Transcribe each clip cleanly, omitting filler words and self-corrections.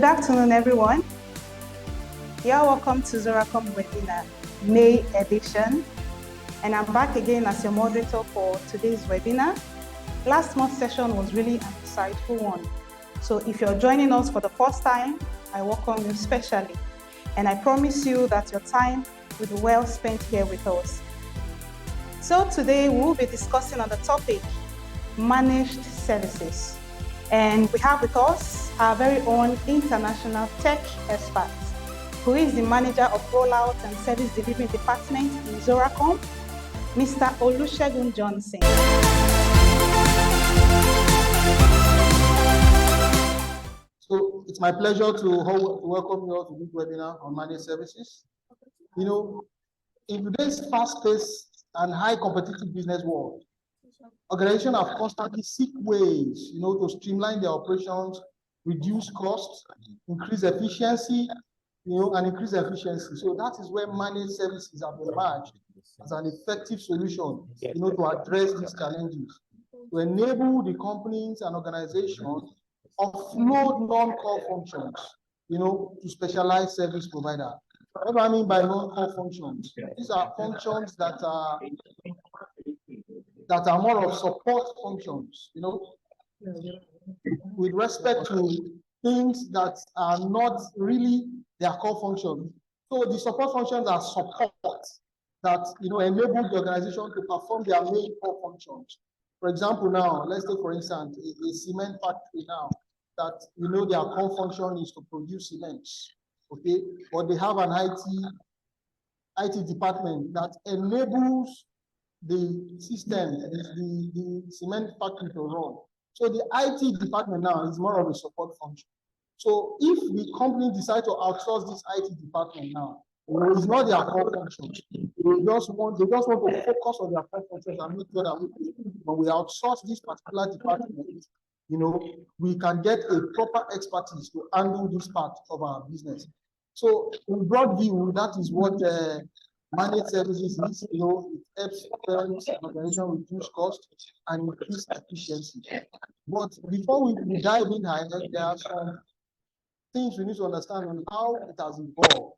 afternoon, everyone. You're welcome to Zoracom webinar, May edition. And I'm back again as your moderator for today's webinar. Last month's session was really an insightful one. So if you're joining us for the first time, I welcome you specially. And I promise you that your time will be well spent here with us. So today we'll be discussing on the topic, managed services. And we have with us our very own international tech expert, who is the manager of rollout and service delivery department in Zoracom, Mr. Olusegun Johnson. So it's my pleasure to welcome you all to this webinar on managed services. You know, in today's fast-paced and high competitive business world, organizations have constantly seek ways, to streamline their operations, reduce costs, increase efficiency, and increase efficiency. So that is where managed services have emerged as an effective solution, to address these challenges, to enable the companies and organizations offload non-core functions, to specialized service provider. What do I mean by non-core functions? These are functions that are more of support functions, with respect to things that are not really their core function. So the support functions are support that enable the organization to perform their main core functions. For example, now let's take for instance a cement factory now that their core function is to produce cements, okay, but they have an IT department that enables the system, the cement factory to run. So the IT department now is more of a support function. So if the company decide to outsource this IT department now, it's not their core function. They just want to focus on their core functions and make sure that when we outsource this particular department, we can get a proper expertise to handle this part of our business. So in broad view, that is what managed services is. It helps firms and organizations reduce cost and increase efficiency. But before we dive in higher, there are some things we need to understand on how it has evolved.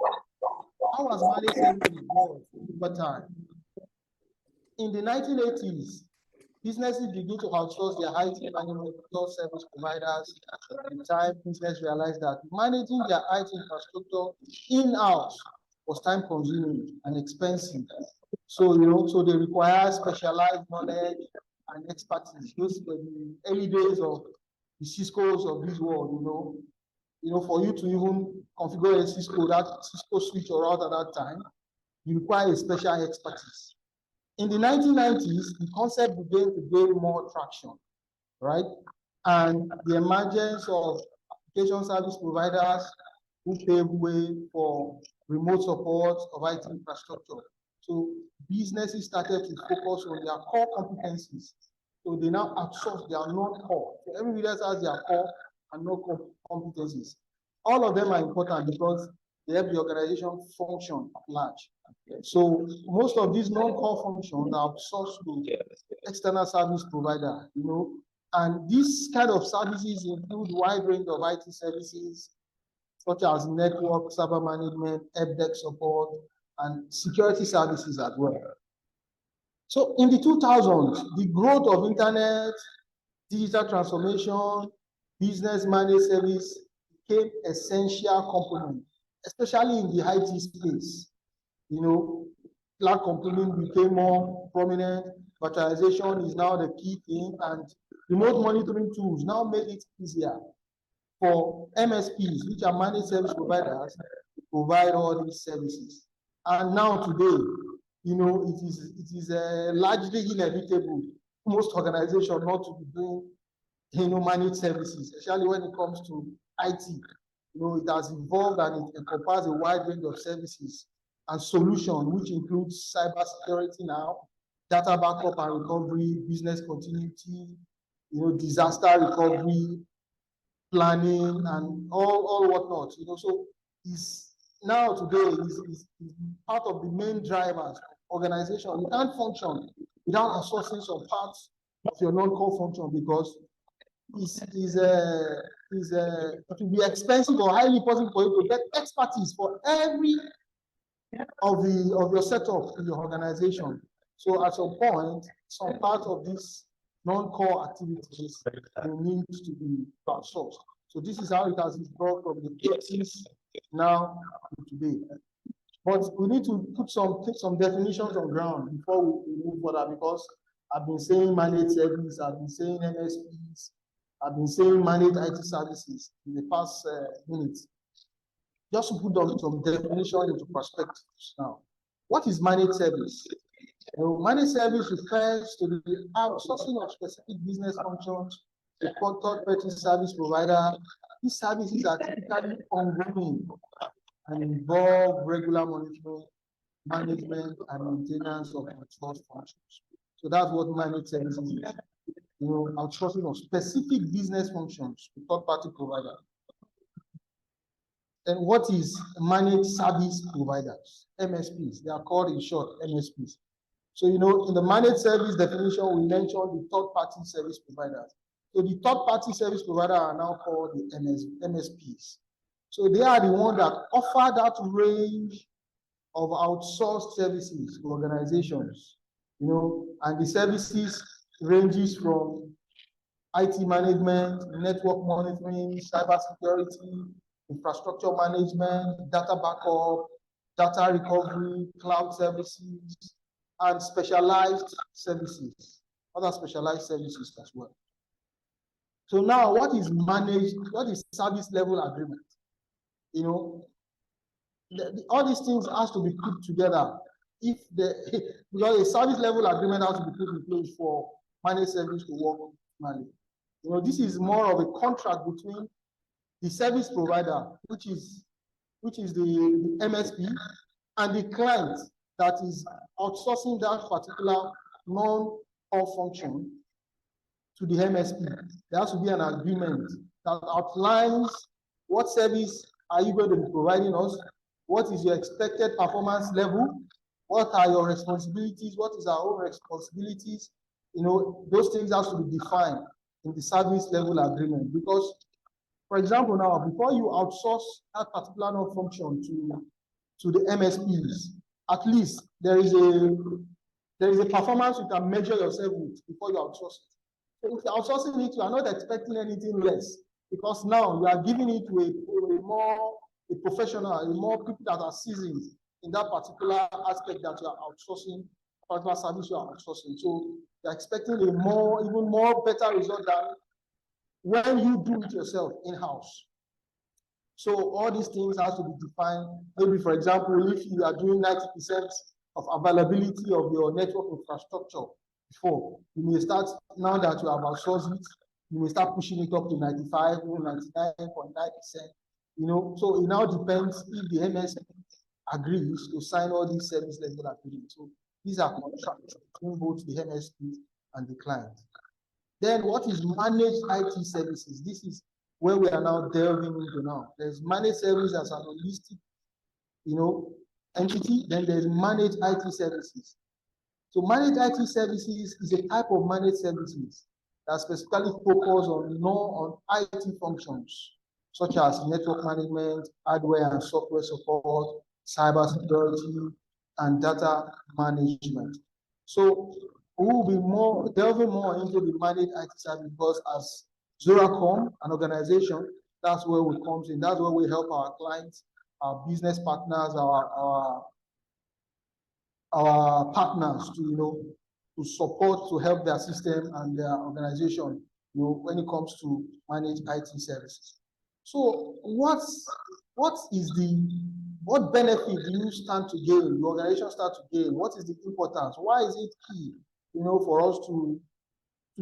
How has managed services evolved over time? In the 1980s, businesses began to outsource their IT management service providers. At the time, business realized that managing their IT infrastructure in-house was time-consuming and expensive. So, so they require specialized knowledge and expertise. Those were the early days of the Cisco's of this world, for you to even configure a Cisco switch or router at that time, you require a special expertise. In the 1990s, the concept began to gain more traction, right? And the emergence of application service providers who paved way for remote support of IT infrastructure. So businesses started to focus on their core competencies. So they now outsource their non-core. So every business has their core and non-core competencies. All of them are important because they help the organization function at large. So most of these non-core functions are outsourced to external service provider, and these kind of services include wide range of IT services, such as network, server management, help desk support, and security services as well. So in the 2000s, the growth of internet, digital transformation, business managed service became essential component, especially in the IT space. Cloud computing became more prominent. Virtualization is now the key thing, and remote monitoring tools now make it easier for MSPs, which are managed service providers, to provide all these services. And now today, it is largely inevitable for most organizations not to be doing, managed services, especially when it comes to IT. It has evolved and it encompasses a wide range of services and solutions, which includes cybersecurity now, data backup and recovery, business continuity, disaster recovery, planning, and all whatnot. So is now today is part of the main drivers of organization. You can't function without outsourcing some parts of your non-core function because it will be expensive or highly possible for you to get expertise for every of your setup in your organization. So at some point, some part of this non-core activities will need to be outsourced. So this is how it has evolved from the 80s now to today. But we need to put some definitions on ground before we move further, because I've been saying managed service, I've been saying MSPs, I've been saying managed IT services in the past minutes. Just to put some definition into perspective now. What is managed service? Managed service refers to the outsourcing of specific business functions to a third-party service provider. These services are typically ongoing and involve regular monitoring, management, and maintenance of outsourced functions. So that's what managed services is. Outsourcing of specific business functions to third-party provider. And what is managed service providers? MSPs. They are called in short MSPs. So in the managed service definition, we mentioned the third-party service providers. So the third-party service provider are now called the MSPs. So they are the ones that offer that range of outsourced services to organizations. And the services ranges from IT management, network monitoring, cybersecurity, infrastructure management, data backup, data recovery, cloud services, and specialized services, other specialized services as well. So now, what is managed? What is service level agreement? All these things has to be put together. Because a service level agreement has to be put in place for managed service to work optimally. This is more of a contract between the service provider, which is the MSP, and the client that is outsourcing that particular non-core function to the MSP. There has to be an agreement that outlines what service are you going to be providing us, what is your expected performance level, what are your responsibilities, what is our own responsibilities. Those things have to be defined in the service level agreement. Because, for example, now, before you outsource that particular non-function to the MSPs, at least there is a performance you can measure yourself with before you outsource it. So if you're outsourcing it, you are not expecting anything less, because now you are giving it to a professional, more people that are seasoned in that particular aspect that you are outsourcing, particular service you are outsourcing. So you're expecting even more better result than when you do it yourself in-house. So all these things have to be defined. Maybe, for example, if you are doing 90% of availability of your network infrastructure before, you may start, now that you have outsourced it, you may start pushing it up to 95 or 99.9%. So it now depends if the MSP agrees to sign all these service level agreements. So these are contracts between both the MSP and the client. Then what is managed IT services? This is where we are now delving into now. There's managed service as an holistic, entity. Then there's managed IT services. So managed IT services is a type of managed services that specifically focus on IT functions, such as network management, hardware and software support, cybersecurity, and data management. So we will be delving more into the managed IT service, because as Zoracom, an organization, that's where we come in. That's where we help our clients, our business partners, our partners to support, to help their system and their organization, when it comes to managed IT services. So what benefit do you stand to gain? The organization start to gain. What is the importance? Why is it key, for us to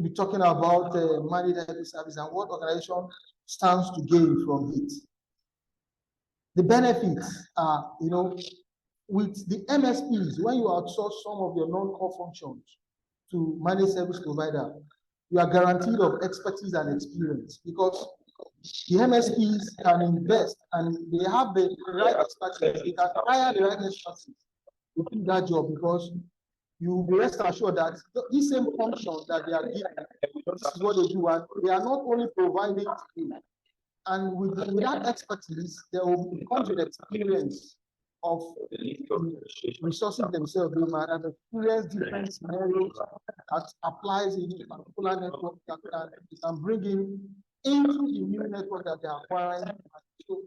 be talking about managed IT service, and what organization stands to gain from it? The benefits are, with the MSPs, when you outsource some of your non-core functions to managed service provider, you are guaranteed of expertise and experience, because the MSPs can invest and they have the right expertise. They can hire the right expertise to do that job, because you will be rest assured that this same function that they are given, this is what they do, and they are not only providing to you. And with that expertise, there will come with experience of resources themselves. They might have experienced different scenarios that applies in a particular network that can bring in into the new network that they are acquiring. So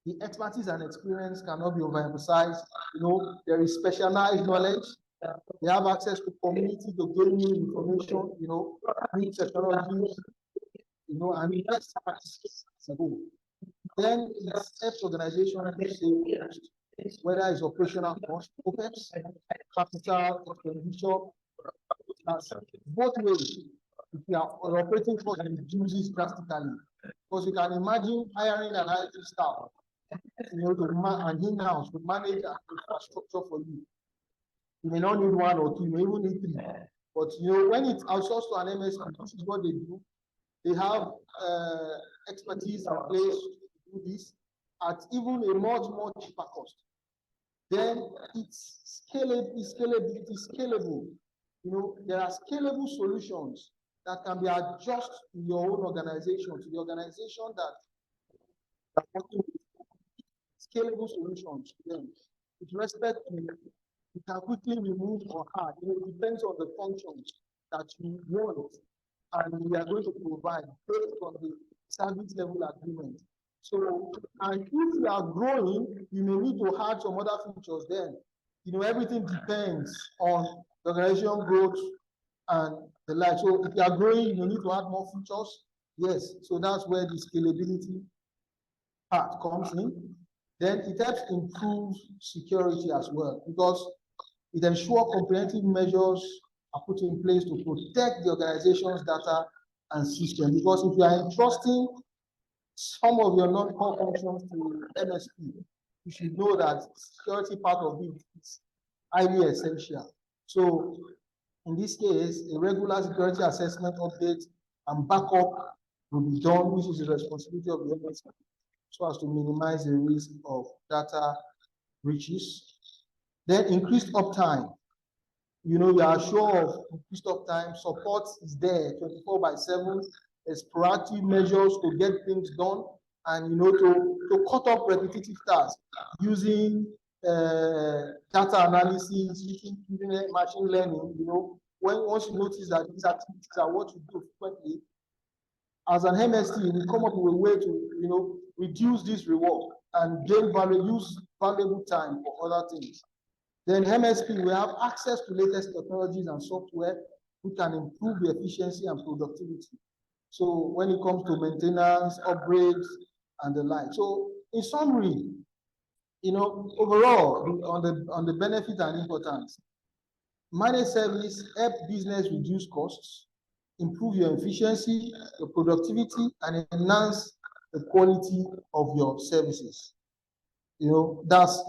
the expertise and experience cannot be overemphasized. You know, there is specialized knowledge. They have access to community to gain new information, you know, new technologies, you know, and best practices as a whole. Then it helps organization to save cost, whether it's operational cost, OPEX, capital expenditure, both ways. If you are operating cost, it reduces drastically. Because you can imagine hiring an IT staff, you know, and in-house to manage an infrastructure for you. You may not need one or two, you may even need three. But you know, when it's outsourced to an MSP, this is what they do. They have expertise in place to do this at even a much more cheaper cost. Then it's scalable. It is scalable. You know, there are scalable solutions that can be adjusted to your own organization, to the organization that working with. Scalable solutions. Then, with respect to, you can quickly remove or add. You know, it depends on the functions that you want, and we are going to provide based on the service level agreement. So, and if you are growing, you may need to add some other features. Then, you know, everything depends on the organization growth and the like. So, if you are growing, you need to add more features. Yes. So that's where the scalability part comes in. Then it helps improve security as well, because it ensures comprehensive measures are put in place to protect the organization's data and system. Because if you are entrusting some of your non-core functions to MSP, you should know that security part of it is highly essential. So in this case, a regular security assessment update and backup will be done, which is the responsibility of the MSP, so as to minimize the risk of data breaches. Then increased uptime. You know, you are sure of increased uptime. Support is there 24/7. There's proactive measures to get things done, and you know, to cut off repetitive tasks using data analysis, using machine learning. You know, once you notice that these activities are what you do frequently, as an MST, we come up with a way to, you know, reduce this reward and gain value, use valuable time for other things. Then MSP, we have access to latest technologies and software which can improve the efficiency and productivity. So when it comes to maintenance, upgrades, and the like. So in summary, you know, overall, on the benefit and importance, managed service help business reduce costs, improve your efficiency, your productivity, and enhance the quality of your services. You know, that's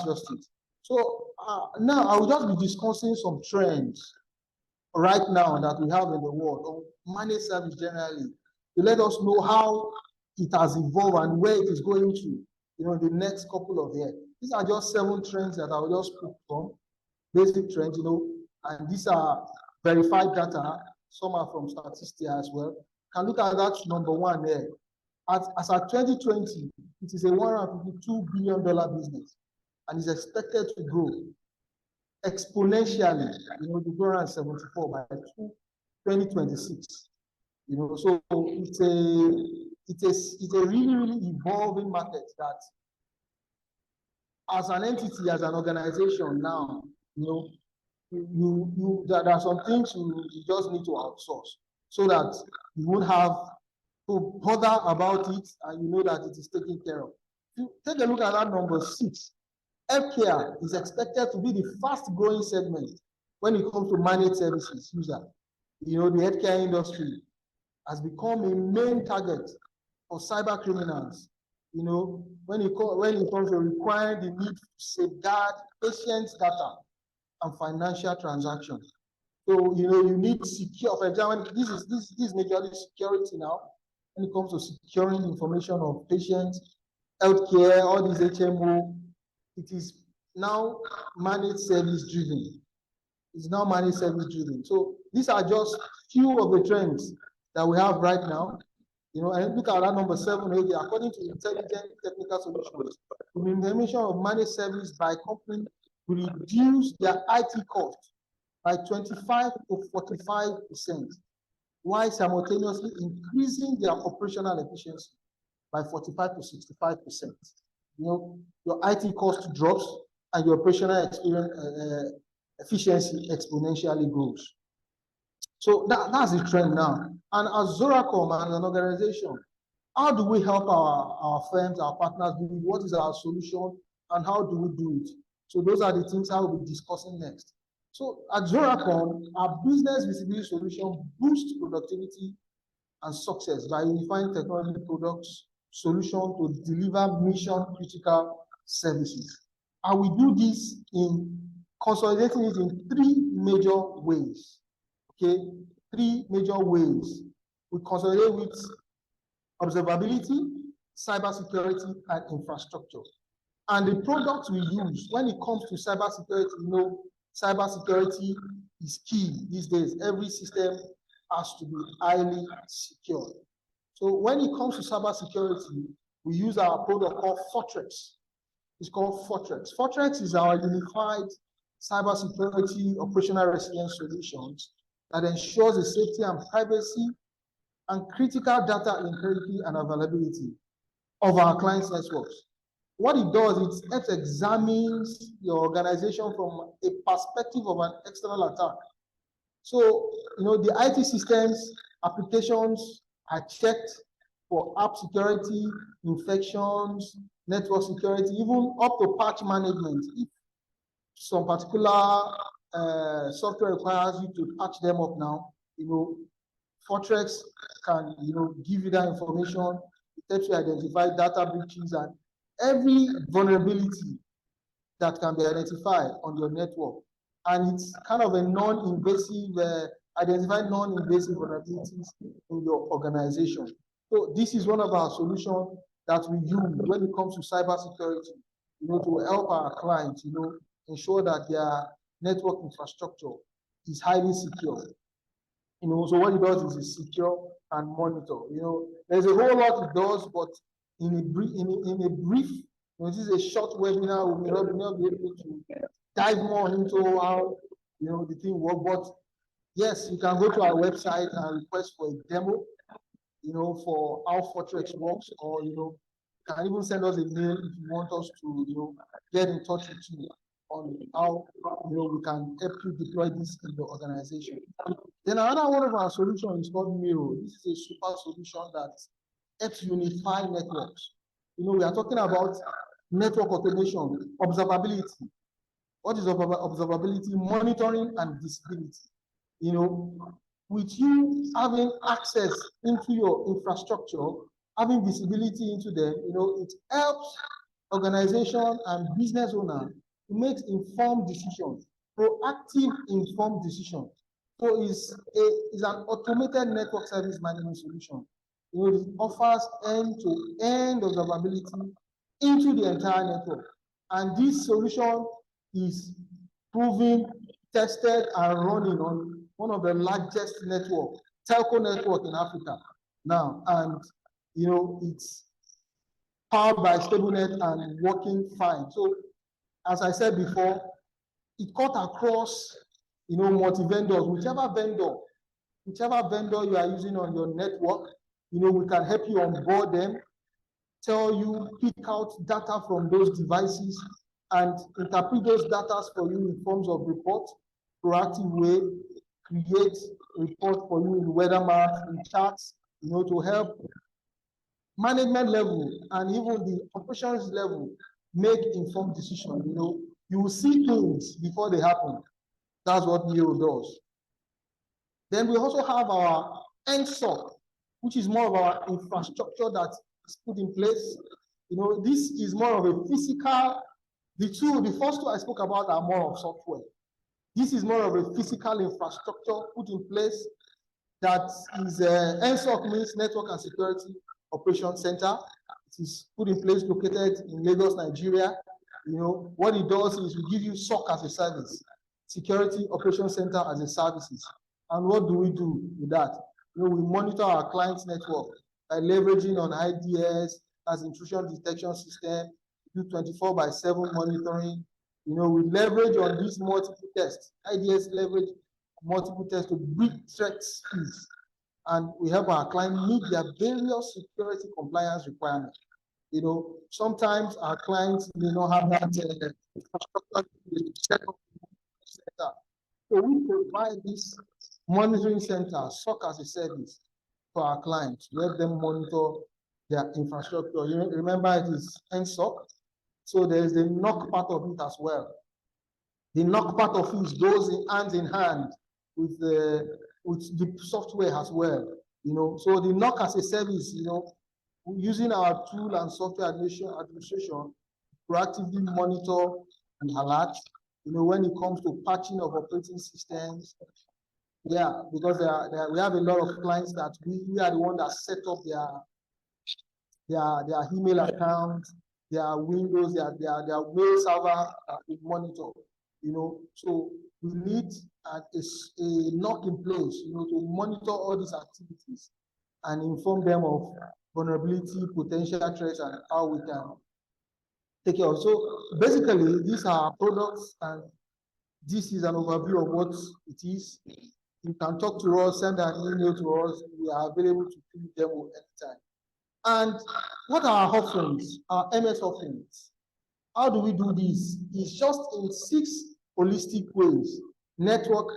just it. So now I will just be discussing some trends right now that we have in the world on managed service generally, to let us know how it has evolved and where it is going to, you know, in the next couple of years. These are just 7 trends that I will just put from, basic trends, you know, and these are verified data. Some are from Statista as well. Can look at that number 1 there. As at 2020, it is a $152 billion business, and is expected to grow exponentially, you know, to 274 by 2026. You know, so it's a really, really evolving market that, as an entity, as an organization now, you know, there are some things you just need to outsource so that you won't have to bother about it, and you know that it is taken care of. If you take a look at that number 6, healthcare is expected to be the fast growing segment when it comes to managed services user. You know, the healthcare industry has become a main target for cyber criminals. You know, when it comes to requiring the need to safeguard patients' data and financial transactions. So, you know, you need secure, for example, this is majorly security now. When it comes to securing information of patients, healthcare, all these HMO, it is now managed service driven. It's now managed service driven. So these are just few of the trends that we have right now. You know, and look at that number 7 here. According to Intelligent Technical Solutions, the implementation of managed service by companies will reduce their IT cost by 25 to 45%, while simultaneously increasing their operational efficiency by 45 to 65%. You know, your IT cost drops and your operational efficiency exponentially grows. So that's the trend now. And as Zoracom and an organization, how do we help our firms, our partners do it? What is our solution and how do we do it? So those are the things I will be discussing next. So at Zoracom, our business visibility solution boosts productivity and success by unifying technology products, solution to deliver mission critical services. And we do this in consolidating it in 3 major ways. Okay, 3 major ways. We consolidate with observability, cybersecurity, and infrastructure. And the products we use when it comes to cybersecurity, you know, cybersecurity is key these days. Every system has to be highly secure. So when it comes to cybersecurity, we use our product called Fortress. It's called Fortress. Fortress is our unified cybersecurity operational resilience solutions that ensures the safety and privacy and critical data integrity and availability of our clients' networks. What it does, it examines your organization from a perspective of an external attack. So, you know, the IT systems, applications are checked for app security, infections, network security, even up to patch management. If some particular software requires you to patch them up now, you know, Fortress can, you know, give you that information. It helps you identify data breaches and every vulnerability that can be identified on your network. And it's kind of a non-invasive, identify non-invasive vulnerabilities in your organization. So this is one of our solutions that we use when it comes to cybersecurity, you know, to help our clients, you know, ensure that their network infrastructure is highly secure. You know, so what it does is it secure and monitor. You know, there's a whole lot it does, but in a brief, you know, this is a short webinar. We may not be able to dive more into how, you know, the thing works. But yes, you can go to our website and request for a demo, you know, for how Fortress works, or, you know, you can even send us a mail if you want us to, you know, get in touch with you on how, you know, we can help you deploy this in your organization. Then another one of our solutions is called Miro. This is a super solution that helps unify networks. You know, we are talking about network automation, observability. What is observability? Monitoring and visibility. You know, with you having access into your infrastructure, having visibility into them, you know, it helps organization and business owner to make informed decisions, proactive informed decisions. So it's an automated network service management solution. You know, it offers end-to-end observability into the entire network. And this solution is proven, tested, and running on one of the largest telco network in Africa now. And, you know, it's powered by StableNet and working fine. So, as I said before, it cut across, you know, multi-vendors, whichever vendor you are using on your network, you know, we can help you onboard them, tell you, pick out data from those devices, and interpret those data for you in forms of report, proactive way, create report for you in weather maps, in charts, you know, to help management level and even the operations level make informed decisions. You know, you will see things before they happen. That's what Miro does. Then we also have our NSOC, which is more of our infrastructure that is put in place. You know, this is more of a physical. The first two I spoke about are more of software. This is more of a physical infrastructure put in place that is NSOC means Network and Security Operations Center. It is put in place, located in Lagos, Nigeria. You know, what it does is we give you SOC as a service, Security Operations Center as a services. And what do we do with that? You know, we monitor our client's network by leveraging on IDS as intrusion detection system, do 24/7 monitoring. You know, we leverage on these multiple tests. IDS leverage multiple tests to break threat speeds. And we help our client meet their various security compliance requirements. You know, sometimes our clients may not have that infrastructure to set up center. So we provide this monitoring center, SOC as a service, for our clients. Let them monitor their infrastructure. You remember it is NSOC. So there is the NOC part of it as well. The NOC part of it goes in hand with the software as well. You know, so the NOC as a service, you know, using our tool and software administration, proactively monitor and alert. You know, when it comes to patching of operating systems, yeah, because we have a lot of clients that we are the one that set up their email accounts, their Windows, their mail server we monitor. You know, so we need a NOC in place, you know, to monitor all these activities and inform them of vulnerability, potential threats, and how we can take care of. So basically, these are our products, and this is an overview of what it is. You can talk to us, send an email to us. We are available to do demo anytime. And what are our offerings, our MS offerings? How do we do this? It's just in 6 holistic ways. Network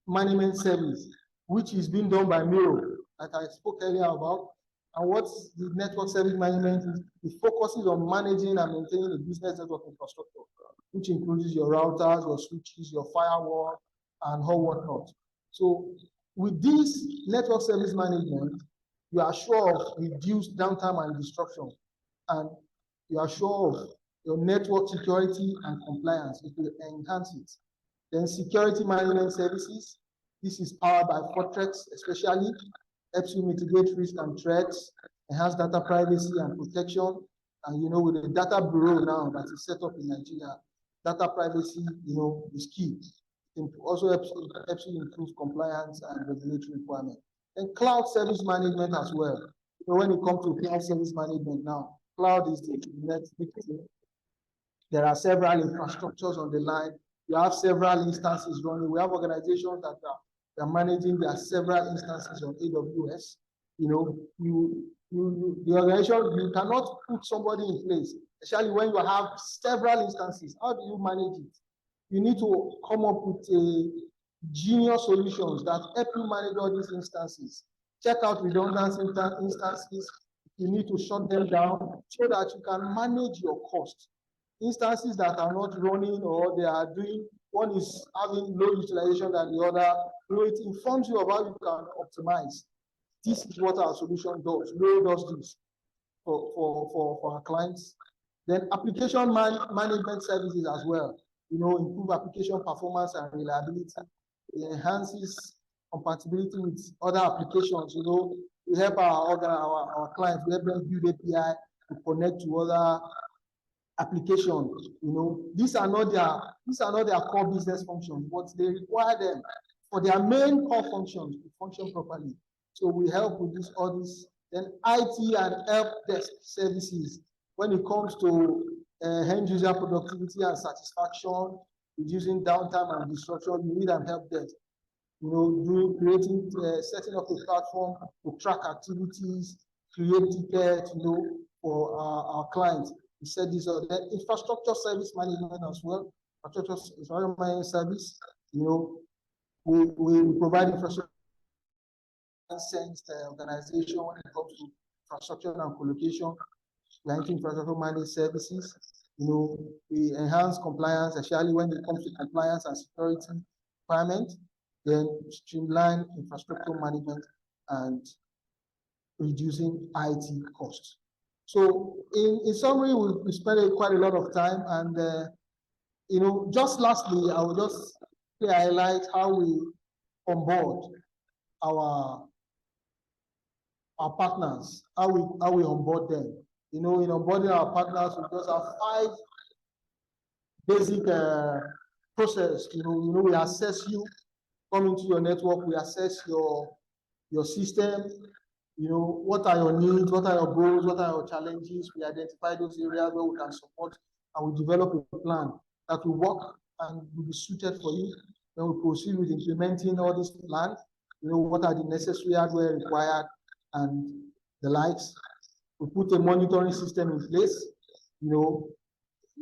management service, which is being done by Miro, like I spoke earlier about. And what the network service management is, it focuses on managing and maintaining the business network infrastructure, which includes your routers, your switches, your firewall, and all whatnot. So with this network service management, you are sure of reduced downtime and disruption, and you are sure of your network security and compliance. It will enhance it. Then security management services. This is powered by Fortrex, especially helps you mitigate risk and threats, enhance data privacy and protection. And you know, with the data bureau now that is set up in Nigeria, data privacy, you know, is key. It also helps you improve compliance and regulatory requirements. And cloud service management as well. So when it comes to cloud service management now, cloud is the next big thing. There are several infrastructures on the line. You have several instances running. We have organizations that are managing their several instances on AWS. You know, the organization, you cannot put somebody in place, especially when you have several instances. How do you manage it? You need to come up with a genius solutions that help you manage all these instances. Check out redundant instances. You need to shut them down so that you can manage your cost. Instances that are not running, or they are doing, one is having low utilization than the other, you know, it informs you about how you can optimize. This is what our solution does. Miro does this for our clients. Then application management services as well. You know, improve application performance and reliability. It enhances compatibility with other applications. You know, we help our clients, we help them build API to connect to other applications. You know, these are not their core business functions, but they require them for their main core functions to function properly. So we help with all this. Then IT and help desk services when it comes to end user productivity and satisfaction, reducing downtime and disruption. You need an help desk. You know, setting up a platform to track activities, create tickets, you know, for our clients. We said this other infrastructure service management as well. Infrastructure management service, you know, we provide infrastructure organization when it comes to infrastructure and colocation, like infrastructure managed services. You know, we enhance compliance, especially when it comes to compliance and security requirements, then streamline infrastructure management and reducing IT costs. So in summary, we spent quite a lot of time, and you know, just lastly, I will just highlight how we onboard our partners, how we onboard them. You know, in onboarding our partners, we just have basic process. We assess you, come into your network, we assess your system. What are your needs, what are your goals, what are your challenges? We identify those areas where we can support, and we develop a plan that will work and will be suited for you. Then we proceed with implementing all this plan. What are the necessary hardware required and the likes. We put a monitoring system in place. You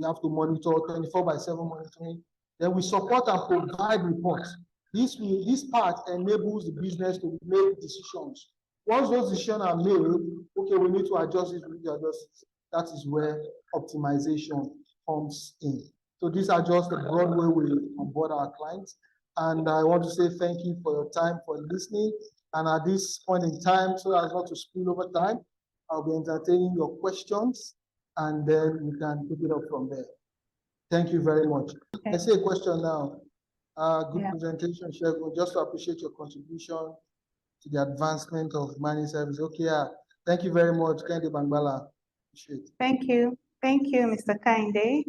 have to monitor 24/7 monitoring. Then we support and provide reports. This part enables the business to make decisions. Once those decisions are made, okay, we need to adjust this, we need to adjust this. That is where optimization comes in. So these are just the broad way we onboard our clients. And I want to say thank you for your time, for listening. And at this point in time, so as not to spill over time, I'll be entertaining your questions, and then we can pick it up from there. Thank you very much. Okay. I see a question now. Good presentation, Shegun. Just to appreciate your contribution to the advancement of mining service. Okay, thank you very much, Kendi Bangbala. Appreciate it. Thank you. Thank you, Mr. Kainde.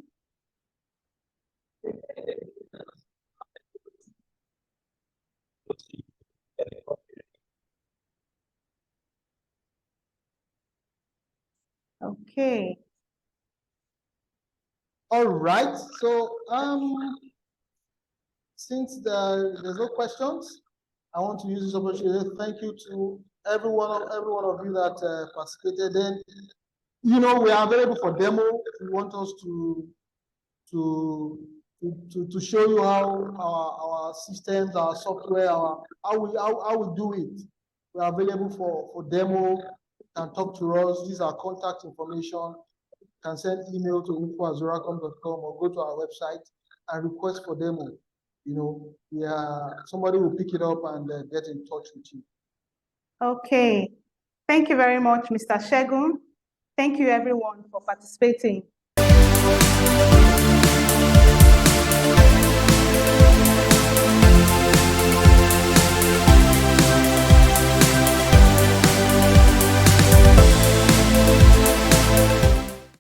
Okay. All right. So since there's no questions, I want to use this opportunity to thank you to every one of you that participated. Then, we are available for demo. If you want us to show you how our systems, our software, how we do it. We are available for demo. You can talk to us. These are contact information. You can send email to info@zoracom.com or go to our website and request for demo. Somebody will pick it up and get in touch with you. Okay. Thank you very much, Mr. Shegun. Thank you, everyone, for participating.